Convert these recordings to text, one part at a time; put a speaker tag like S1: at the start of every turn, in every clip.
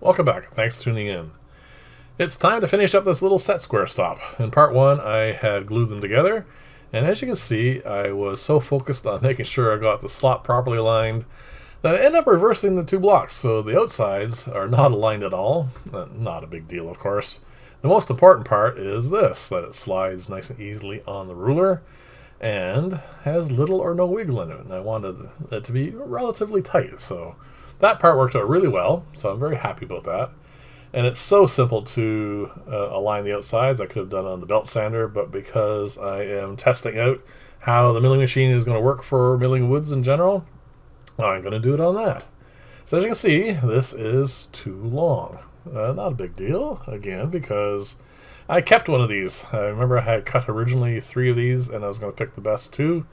S1: Welcome back. Thanks for tuning in. It's time to finish up this little set square stop. In part one, I had glued them together, and as you can see, I was so focused on making sure I got the slot properly aligned that I ended up reversing the two blocks, so the outsides are not aligned at all. Not a big deal, of course. The most important part is this, that it slides nice and easily on the ruler and has little or no wiggle in it, and I wanted it to be relatively tight, so that part worked out really well, so I'm very happy about that. And it's so simple to align the outsides. I could have done it on the belt sander, but because I am testing out how the milling machine is going to work for milling woods in general, I'm going to do it on that. So as you can see, this is too long. Not a big deal, again, because I kept one of these. I remember I had cut originally 3 of these, and I was going to pick the best 2.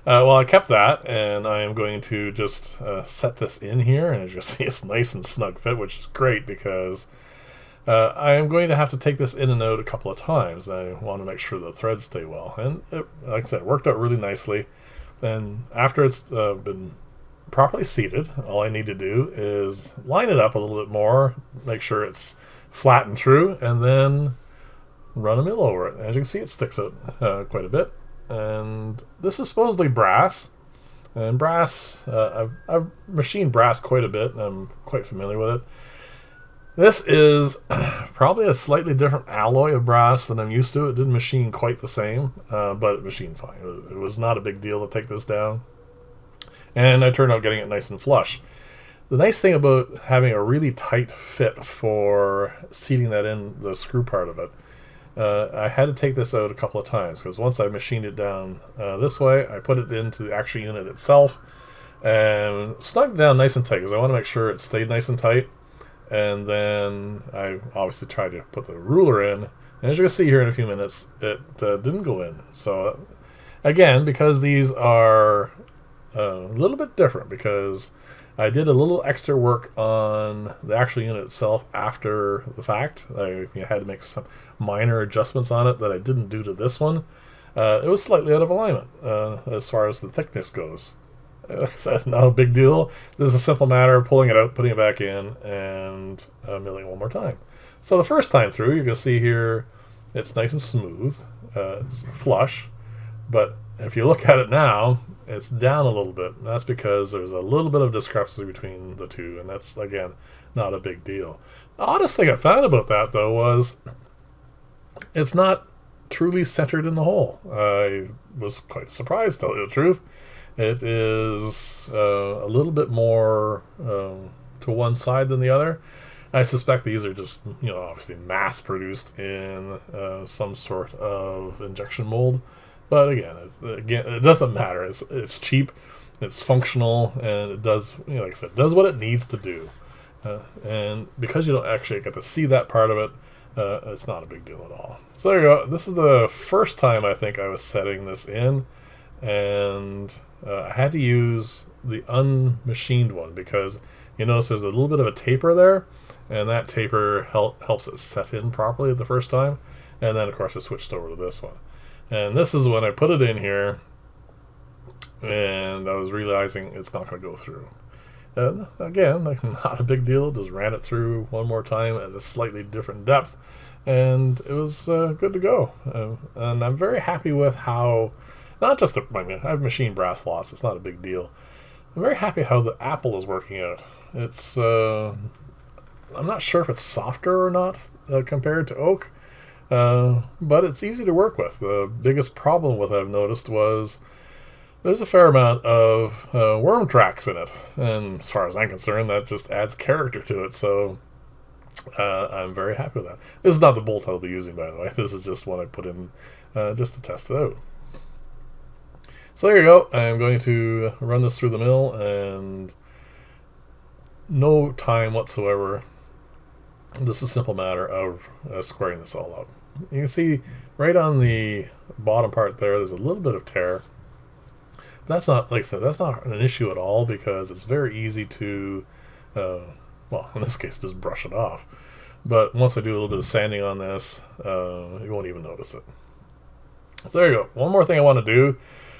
S1: Well, I kept that, and I am going to just set this in here, and as you see, it's nice and snug fit, which is great because I am going to have to take this in and out a couple of times. I want to make sure the threads stay well, and like I said, it worked out really nicely. Then after it's been properly seated, all I need to do is line it up a little bit more, make sure it's flat and true, and then run a mill over it. As you can see, it sticks out quite a bit. And this is supposedly brass, and brass, I've machined brass quite a bit, and I'm quite familiar with it. This is probably a slightly different alloy of brass than I'm used to. It didn't machine quite the same, but it machined fine. It was not a big deal to take this down, and I turned out getting it nice and flush. The nice thing about having a really tight fit for seating that in, the screw part of it, I had to take this out a couple of times because once I machined it down this way, I put it into the actual unit itself and snugged it down nice and tight because I want to make sure it stayed nice and tight. And then I obviously tried to put the ruler in, and as you can see here in a few minutes, it didn't go in. So again, because these are a little bit different, because I did a little extra work on the actual unit itself after the fact. I had to make some minor adjustments on it that I didn't do to this one. It was slightly out of alignment as far as the thickness goes. That's not a big deal. This is a simple matter of pulling it out, putting it back in, and milling it one more time. So the first time through, you can see here, it's nice and smooth. It's flush. But if you look at it now, it's down a little bit. And that's because there's a little bit of discrepancy between the two, and that's, again, not a big deal. The oddest thing I found about that, though, was it's not truly centered in the hole. I was quite surprised, to tell you the truth. It is a little bit more to one side than the other. I suspect these are just, obviously mass-produced in some sort of injection mold. But again, it doesn't matter. It's cheap, it's functional, and it does, like I said, does what it needs to do. And because you don't actually get to see that part of it, it's not a big deal at all. So there you go. This is the first time I think I was setting this in, and I had to use the unmachined one because you notice there's a little bit of a taper there, and that taper helps it set in properly the first time. And then, of course, I switched over to this one. And this is when I put it in here, and I was realizing it's not going to go through. And again, not a big deal. Just ran it through one more time at a slightly different depth, and it was good to go. And I'm very happy with how, not just I've machined brass lots. It's not a big deal. I'm very happy how the Apple is working out. It's I'm not sure if it's softer or not compared to oak. But it's easy to work with. The biggest problem with I've noticed was there's a fair amount of worm tracks in it, and as far as I'm concerned, that just adds character to it. So I'm very happy with that. This is not the bolt I'll be using, by the way. This is just one I put in just to test it out. So there you go. I'm going to run this through the mill, and no time whatsoever. This is a simple matter of squaring this all up. You can see right on the bottom part there's a little bit of tear. That's not, like I said, that's not an issue at all because it's very easy to, well, in this case, just brush it off. But once I do a little bit of sanding on this, you won't even notice it. So there you go. One more thing I want to do,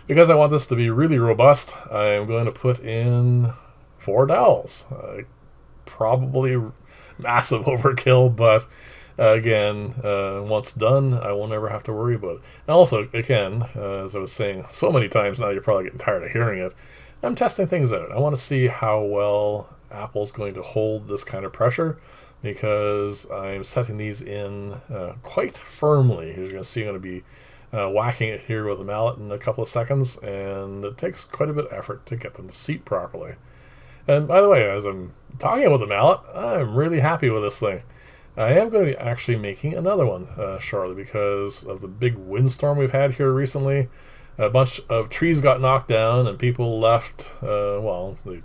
S1: because I want this to be really robust, I'm going to put in 4 dowels. massive overkill, but again, once done, I won't ever have to worry about it. And also, again, as I was saying so many times now, you're probably getting tired of hearing it, I'm testing things out. I want to see how well Apple's going to hold this kind of pressure, because I'm setting these in quite firmly. As you're going to see, I'm going to be whacking it here with a mallet in a couple of seconds, and it takes quite a bit of effort to get them to seat properly. And by the way, as I'm talking about the mallet, I'm really happy with this thing. I am going to be actually making another one shortly, because of the big windstorm we've had here recently. A bunch of trees got knocked down, and people left, well, they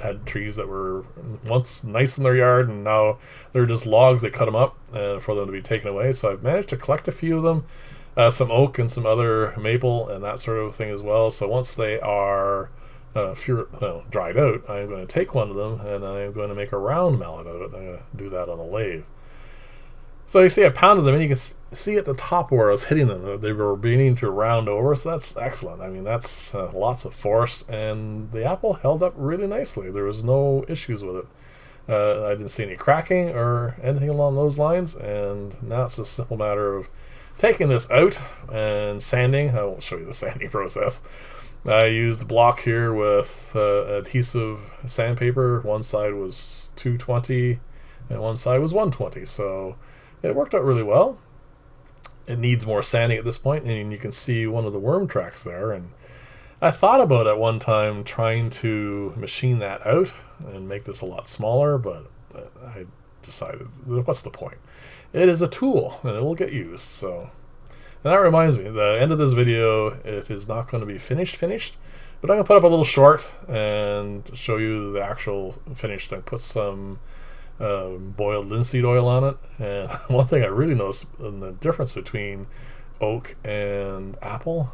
S1: had trees that were once nice in their yard, and now they're just logs. They cut them up for them to be taken away. So I've managed to collect a few of them, some oak and some other maple and that sort of thing as well. So once they are dried out, I'm going to take one of them and I'm going to make a round mallet out of it. I'm going to do that on a lathe. So you see I pounded them, and you can see at the top where I was hitting them, they were beginning to round over, so that's excellent. I mean, that's lots of force, and the apple held up really nicely. There was no issues with it. I didn't see any cracking or anything along those lines, and now it's a simple matter of taking this out and sanding. I won't show you the sanding process. I used a block here with adhesive sandpaper. One side was 220 and one side was 120, so it worked out really well. It needs more sanding at this point, and you can see one of the worm tracks there. And I thought about at one time trying to machine that out and make this a lot smaller, but I decided, what's the point? It is a tool, and it will get used. So, and that reminds me, the end of this video, it is not going to be finished, but I'm going to put up a little short and show you the actual finished. I put some boiled linseed oil on it, and one thing I really noticed in the difference between oak and apple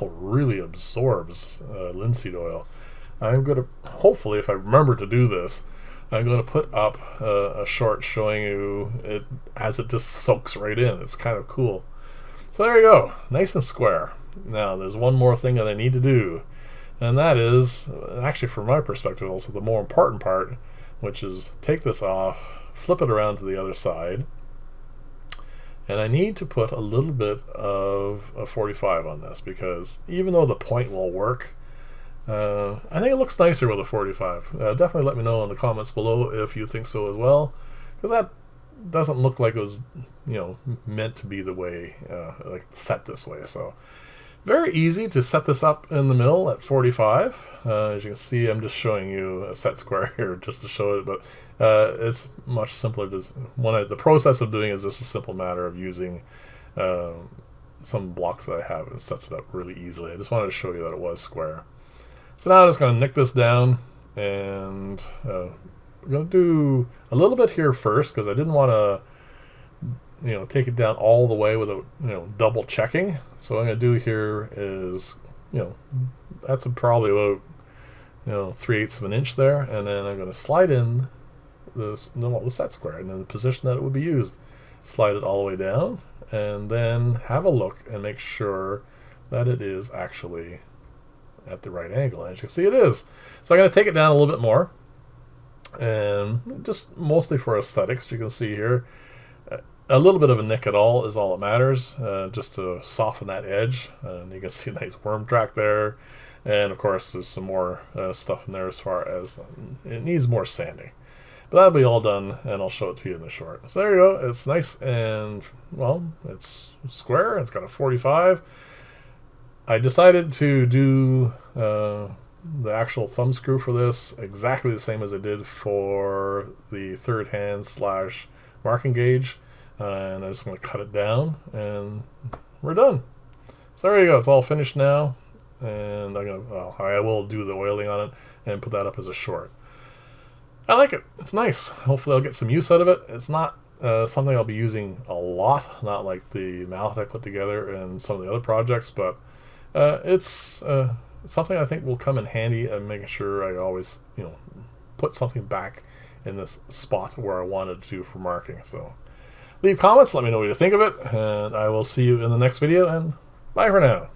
S1: really absorbs linseed oil. I'm going to, hopefully if I remember to do this, I'm going to put up a short showing you it as it just soaks right in. It's kind of cool. So there you go, nice and square. Now there's one more thing that I need to do, and that is, actually from my perspective also the more important part, which is take this off, flip it around to the other side, and I need to put a little bit of a 45 on this, because even though the point will work, I think it looks nicer with a 45. Definitely let me know in the comments below if you think so as well, because that doesn't look like it was, you know, meant to be the way, like set this way. So very easy to set this up in the mill at 45. As you can see, I'm just showing you a set square here just to show it, but it's much simpler. The process of doing it is just a simple matter of using some blocks that I have, and it sets it up really easily. I just wanted to show you that it was square. So now I'm just going to nick this down, and I'm going to do a little bit here first, because I didn't want to, you know, take it down all the way without, you know, double checking. So what I'm going to do here is, you know, that's probably about, you know, 3/8 of an inch there, and then I'm going to slide in the set square, and then the position that it would be used, slide it all the way down, and then have a look and make sure that it is actually at the right angle. And as you can see, it is. So I'm going to take it down a little bit more, and just mostly for aesthetics. You can see here a little bit of a nick at all is all that matters, just to soften that edge. And you can see a nice worm track there, and of course there's some more stuff in there as far as it needs more sanding, but that'll be all done, and I'll show it to you in the short. So there you go. It's nice, and well, it's square. It's got a 45. I decided to do the actual thumb screw for this exactly the same as I did for the third hand / marking gauge, and I'm just going to cut it down, and we're done. So there you go. It's all finished now, and I will do the oiling on it and put that up as a short. I like it. It's nice. Hopefully I'll get some use out of it. It's not something I'll be using a lot, not like the mallet I put together and some of the other projects, but it's something I think will come in handy, and making sure I always, you know, put something back in this spot where I wanted to for marking. So leave comments, let me know what you think of it, and I will see you in the next video, and bye for now.